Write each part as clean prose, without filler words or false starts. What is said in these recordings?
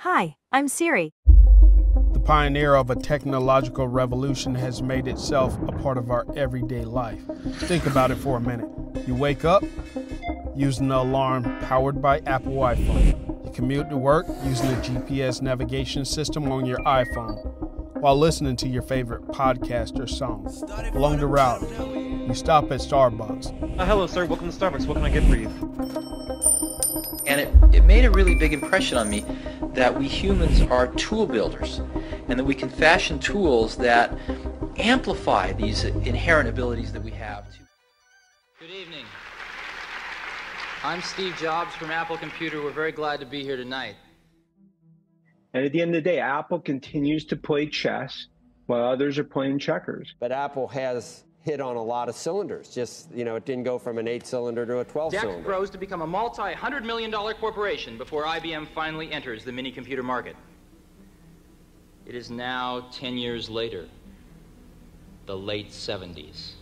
Hi, I'm Siri. The pioneer of a technological revolution has made itself a part of our everyday life. Think about it for a minute. You wake up using an alarm powered by Apple iPhone. You commute to work using a GPS navigation system on your iPhone while listening to your favorite podcast or song. Along the route, you stop at Starbucks. Hello, sir. Welcome to Starbucks. What can I get for you? And it made a really big impression on me that we humans are tool builders and that we can fashion tools that amplify these inherent abilities that we have. Good evening. I'm Steve Jobs from Apple Computer. We're very glad to be here tonight. And at the end of the day, Apple continues to play chess while others are playing checkers. But Apple has hit on a lot of cylinders. Just, it didn't go from an 8-cylinder to a 12-cylinder. DEC grows to become a multi-$100 million corporation before IBM finally enters the mini-computer market. It is now 10 years later, the late 70s.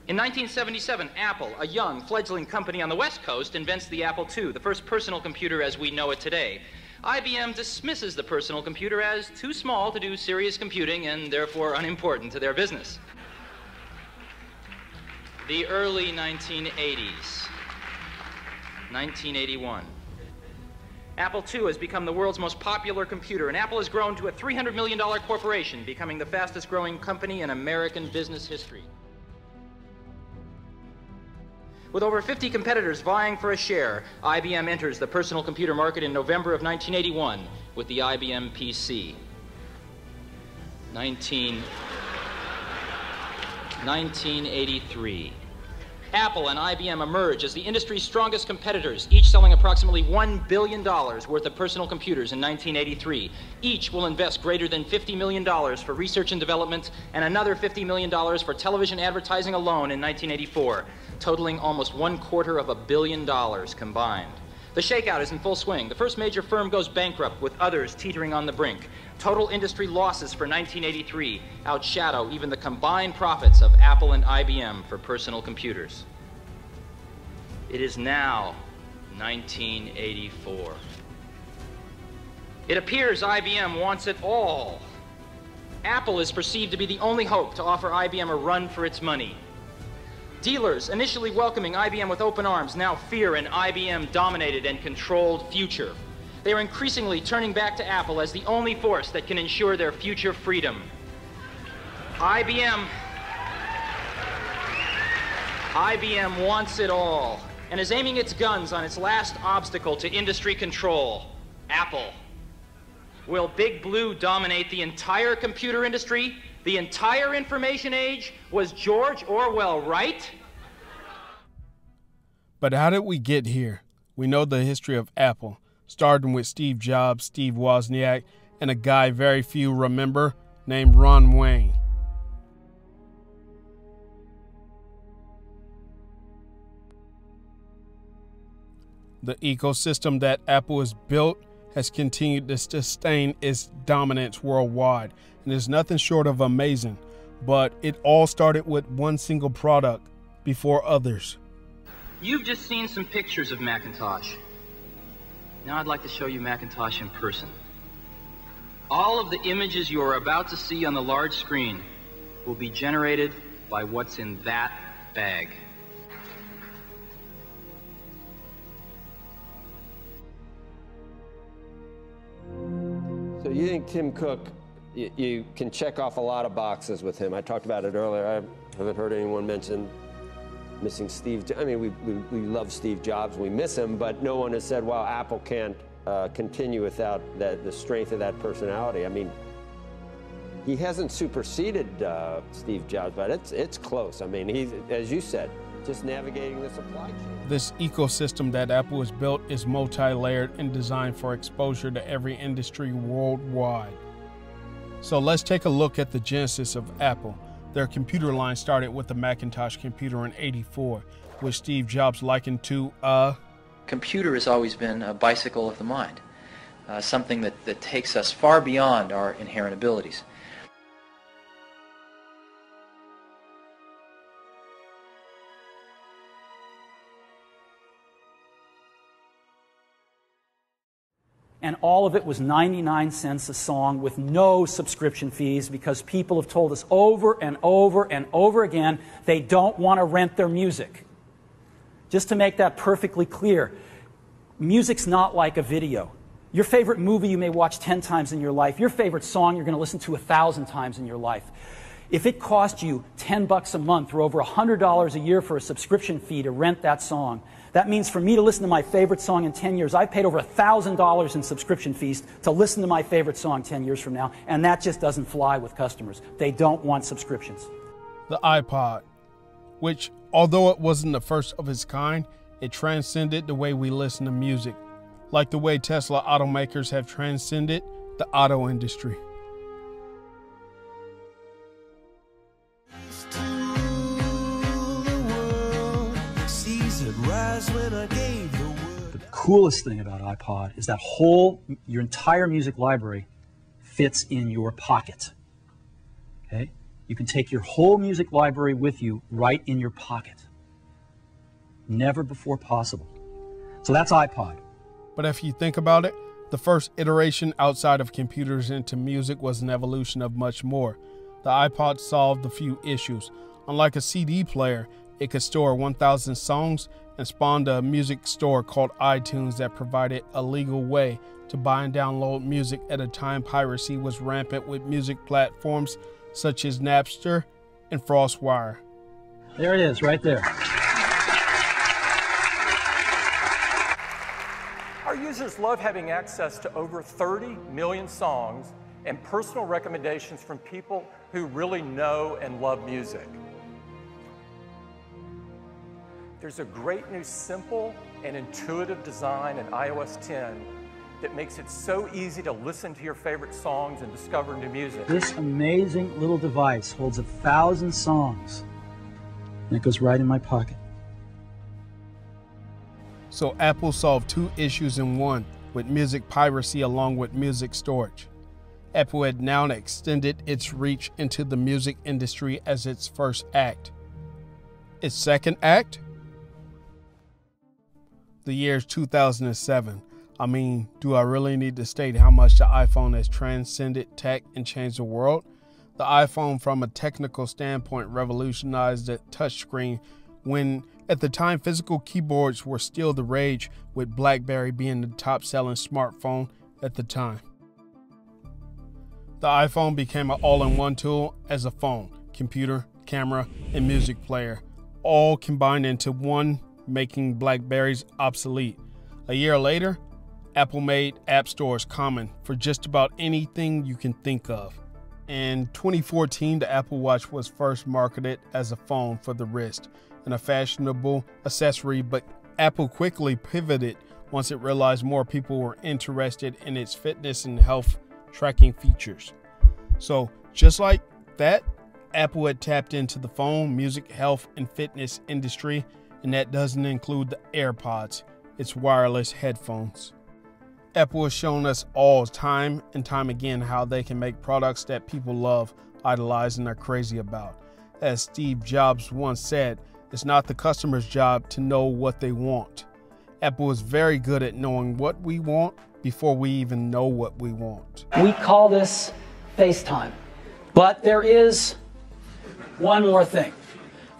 In 1977, Apple, a young, fledgling company on the West Coast, invents the Apple II, the first personal computer as we know it today. IBM dismisses the personal computer as too small to do serious computing and therefore unimportant to their business. The early 1980s, 1981. Apple II has become the world's most popular computer, and Apple has grown to a $300 million corporation, becoming the fastest growing company in American business history. With over 50 competitors vying for a share, IBM enters the personal computer market in November of 1981 with the IBM PC. 1983. Apple and IBM emerge as the industry's strongest competitors, each selling approximately $1 billion worth of personal computers in 1983. Each will invest greater than $50 million for research and development and another $50 million for television advertising alone in 1984, totaling almost $250 million combined. The shakeout is in full swing. The first major firm goes bankrupt, with others teetering on the brink. Total industry losses for 1983 outshadow even the combined profits of Apple and IBM for personal computers. It is now 1984. It appears IBM wants it all. Apple is perceived to be the only hope to offer IBM a run for its money. Dealers, initially welcoming IBM with open arms, now fear an IBM-dominated and controlled future. They are increasingly turning back to Apple as the only force that can ensure their future freedom. IBM wants it all and is aiming its guns on its last obstacle to industry control, Apple. Will Big Blue dominate the entire computer industry? The entire information age? Was George Orwell right? But how did we get here? We know the history of Apple, starting with Steve Jobs, Steve Wozniak, and a guy very few remember named Ron Wayne. The ecosystem that Apple has built has continued to sustain its dominance worldwide, and is nothing short of amazing. But it all started with one single product before others. You've just seen some pictures of Macintosh. Now I'd like to show you Macintosh in person. All of the images you are about to see on the large screen will be generated by what's in that bag. So you think Tim Cook, you can check off a lot of boxes with him. I talked about it earlier. I haven't heard anyone mention missing Steve. I mean, we love Steve Jobs. We miss him, but no one has said, well, Apple can't continue without the strength of that personality. I mean, he hasn't superseded Steve Jobs, but it's close. I mean, he's, as you said, just navigating the supply chain. This ecosystem that Apple has built is multi-layered and designed for exposure to every industry worldwide. So let's take a look at the genesis of Apple. Their computer line started with the Macintosh computer in '84, which Steve Jobs likened to a Computer has always been a bicycle of the mind, something that takes us far beyond our inherent abilities. And all of it was 99 cents a song with no subscription fees, because people have told us over and over and over again they don't want to rent their music. Just to make that perfectly clear, music's not like a video. Your favorite movie you may watch 10 times in your life. Your favorite song you're going to listen to 1,000 times in your life. If it cost you $10 a month or over $100 a year for a subscription fee to rent that song, that means for me to listen to my favorite song in 10 years, I've paid over $1,000 in subscription fees to listen to my favorite song 10 years from now, and that just doesn't fly with customers. They don't want subscriptions. The iPod, which, although it wasn't the first of its kind, it transcended the way we listen to music, like the way Tesla automakers have transcended the auto industry. The coolest thing about iPod is that your entire music library fits in your pocket. Okay? You can take your whole music library with you right in your pocket. Never before possible. So that's iPod. But if you think about it, the first iteration outside of computers into music was an evolution of much more. The iPod solved a few issues. Unlike a CD player, it could store 1,000 songs and spawned a music store called iTunes that provided a legal way to buy and download music at a time piracy was rampant, with music platforms such as Napster and FrostWire. There it is, right there. Our users love having access to over 30 million songs and personal recommendations from people who really know and love music. There's a great new simple and intuitive design in iOS 10 that makes it so easy to listen to your favorite songs and discover new music. This amazing little device holds 1,000 songs, and it goes right in my pocket. So Apple solved two issues in one, with music piracy along with music storage. Apple had now extended its reach into the music industry as its first act. Its second act? The year's 2007. I mean, do I really need to state how much the iPhone has transcended tech and changed the world? The iPhone, from a technical standpoint, revolutionized the touchscreen when, at the time, physical keyboards were still the rage, with BlackBerry being the top-selling smartphone at the time. The iPhone became an all-in-one tool as a phone, computer, camera, and music player, all combined into one, making BlackBerries obsolete. A year later, Apple made app stores common for just about anything you can think of. In 2014, the Apple Watch was first marketed as a phone for the wrist and a fashionable accessory, but Apple quickly pivoted once it realized more people were interested in its fitness and health tracking features. So just like that, Apple had tapped into the phone, music, health, and fitness industry, and that doesn't include the AirPods, its wireless headphones. Apple has shown us all time and time again how they can make products that people love, idolize, and are crazy about. As Steve Jobs once said, it's not the customer's job to know what they want. Apple is very good at knowing what we want before we even know what we want. We call this FaceTime. But there is one more thing.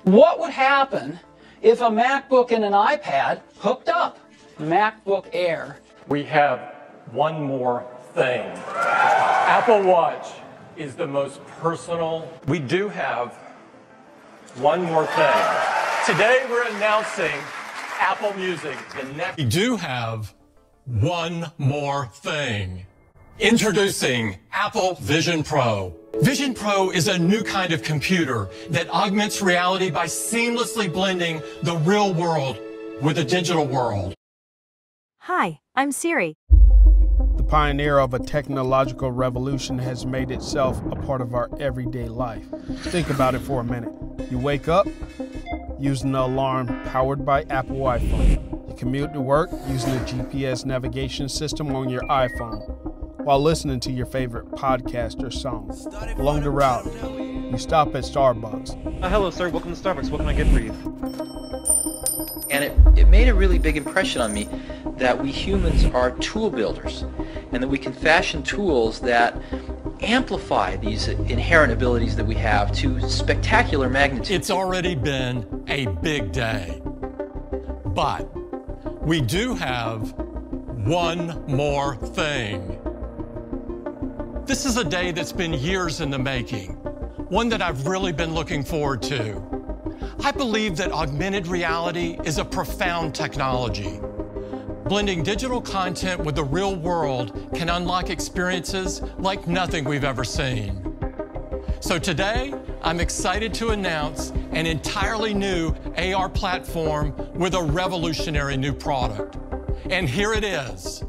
What would happen if a MacBook and an iPad hooked up? MacBook Air. We have one more thing. Apple Watch is the most personal. We do have one more thing. Today we're announcing Apple Music, the next. We do have one more thing. Introducing Apple Vision Pro. Vision Pro is a new kind of computer that augments reality by seamlessly blending the real world with the digital world. Hi, I'm Siri. The pioneer of a technological revolution has made itself a part of our everyday life. Think about it for a minute. You wake up using an alarm powered by Apple iPhone. You commute to work using a GPS navigation system on your iPhone, while listening to your favorite podcast or song. Along the route, you stop at Starbucks. Hello, sir. Welcome to Starbucks. What can I get for you? And it made a really big impression on me that we humans are tool builders, and that we can fashion tools that amplify these inherent abilities that we have to spectacular magnitude. It's already been a big day, but we do have one more thing. This is a day that's been years in the making, one that I've really been looking forward to. I believe that augmented reality is a profound technology. Blending digital content with the real world can unlock experiences like nothing we've ever seen. So today, I'm excited to announce an entirely new AR platform with a revolutionary new product. And here it is.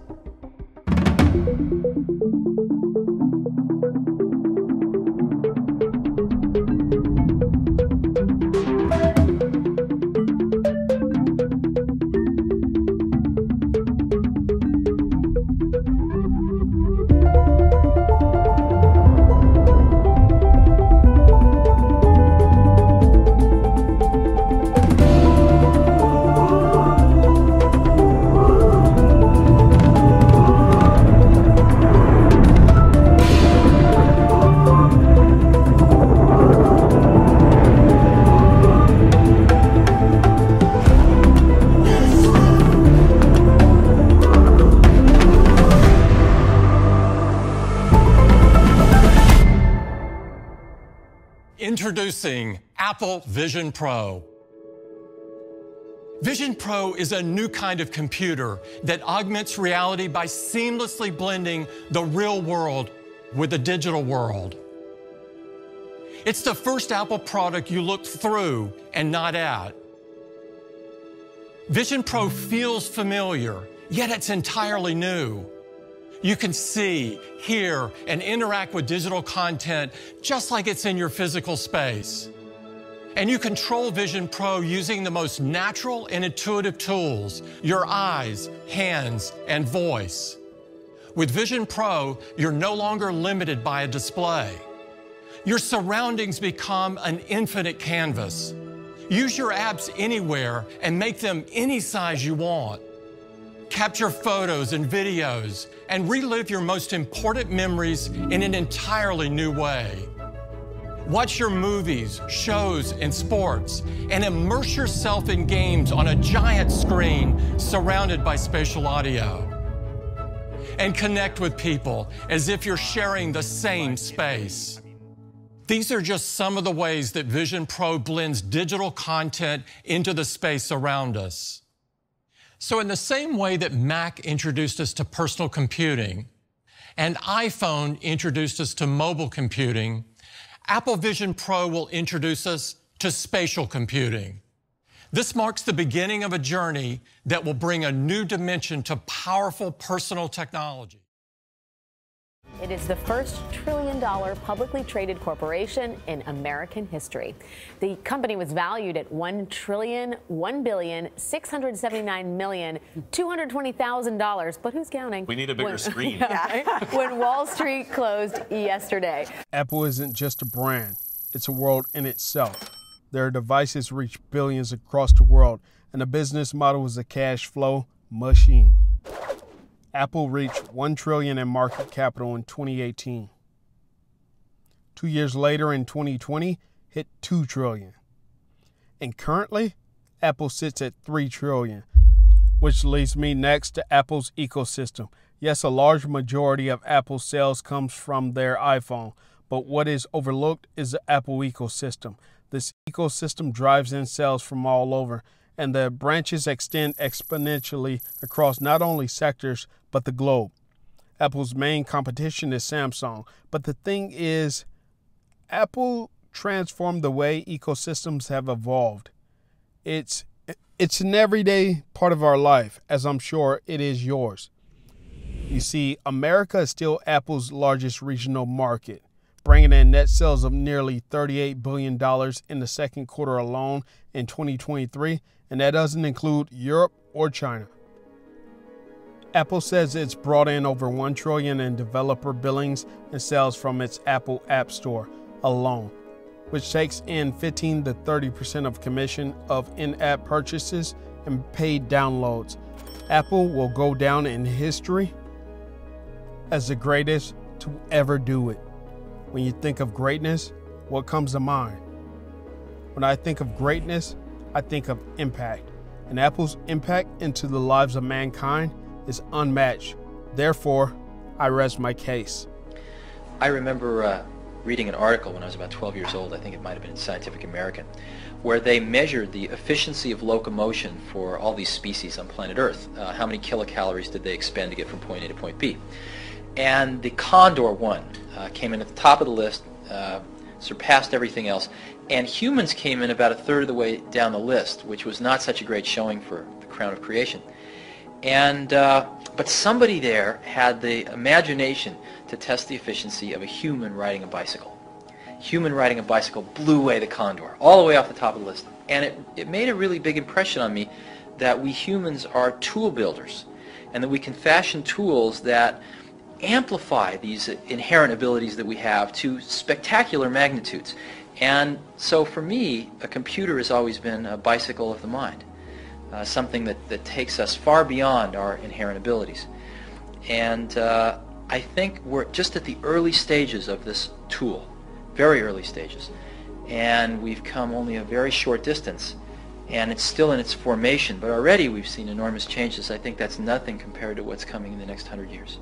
Introducing Apple Vision Pro. Vision Pro is a new kind of computer that augments reality by seamlessly blending the real world with the digital world. It's the first Apple product you look through and not at. Vision Pro feels familiar, yet it's entirely new. You can see, hear, and interact with digital content just like it's in your physical space. And you control Vision Pro using the most natural and intuitive tools, your eyes, hands, and voice. With Vision Pro, you're no longer limited by a display. Your surroundings become an infinite canvas. Use your apps anywhere and make them any size you want. Capture photos and videos and relive your most important memories in an entirely new way. Watch your movies, shows, and sports, and immerse yourself in games on a giant screen surrounded by spatial audio. And connect with people as if you're sharing the same space. These are just some of the ways that Vision Pro blends digital content into the space around us. So in the same way that Mac introduced us to personal computing and iPhone introduced us to mobile computing, Apple Vision Pro will introduce us to spatial computing. This marks the beginning of a journey that will bring a new dimension to powerful personal technology. It is the first trillion-dollar publicly traded corporation in American history. The company was valued at $1,679,220,000. But who's counting? We need a bigger screen. Yeah, right? When Wall Street closed yesterday. Apple isn't just a brand, it's a world in itself. Their devices reach billions across the world, and the business model is a cash flow machine. Apple reached $1 trillion in market capital in 2018. 2 years later, in 2020, hit $2 trillion. And currently, Apple sits at $3 trillion, which leads me next to Apple's ecosystem. Yes, a large majority of Apple's sales comes from their iPhone, but what is overlooked is the Apple ecosystem. This ecosystem drives in sales from all over, and the branches extend exponentially across not only sectors, but the globe. Apple's main competition is Samsung, but the thing is, Apple transformed the way ecosystems have evolved. It's an everyday part of our life, as I'm sure it is yours. You see, America is still Apple's largest regional market, bringing in net sales of nearly $38 billion in the second quarter alone in 2023, and that doesn't include Europe or China. Apple says it's brought in over $1 trillion in developer billings and sales from its Apple App Store alone, which takes in 15 to 30% of commission of in-app purchases and paid downloads. Apple will go down in history as the greatest to ever do it. When you think of greatness, what comes to mind? When I think of greatness, I think of impact. And Apple's impact into the lives of mankind is unmatched. Therefore, I rest my case. I remember reading an article when I was about 12 years old, I think it might have been in Scientific American, where they measured the efficiency of locomotion for all these species on planet Earth. How many kilocalories did they expend to get from point A to point B? And the condor won, came in at the top of the list, surpassed everything else, and humans came in about a third of the way down the list, which was not such a great showing for the crown of creation. And but somebody there had the imagination to test the efficiency of a human riding a bicycle. Human riding a bicycle blew away the condor, all the way off the top of the list. And it made a really big impression on me that we humans are tool builders, and that we can fashion tools that amplify these inherent abilities that we have to spectacular magnitudes. And so for me, a computer has always been a bicycle of the mind, something that takes us far beyond our inherent abilities. And I think we're just at the early stages of this tool, very early stages. And we've come only a very short distance, and it's still in its formation, but already we've seen enormous changes. I think that's nothing compared to what's coming in the next 100 years.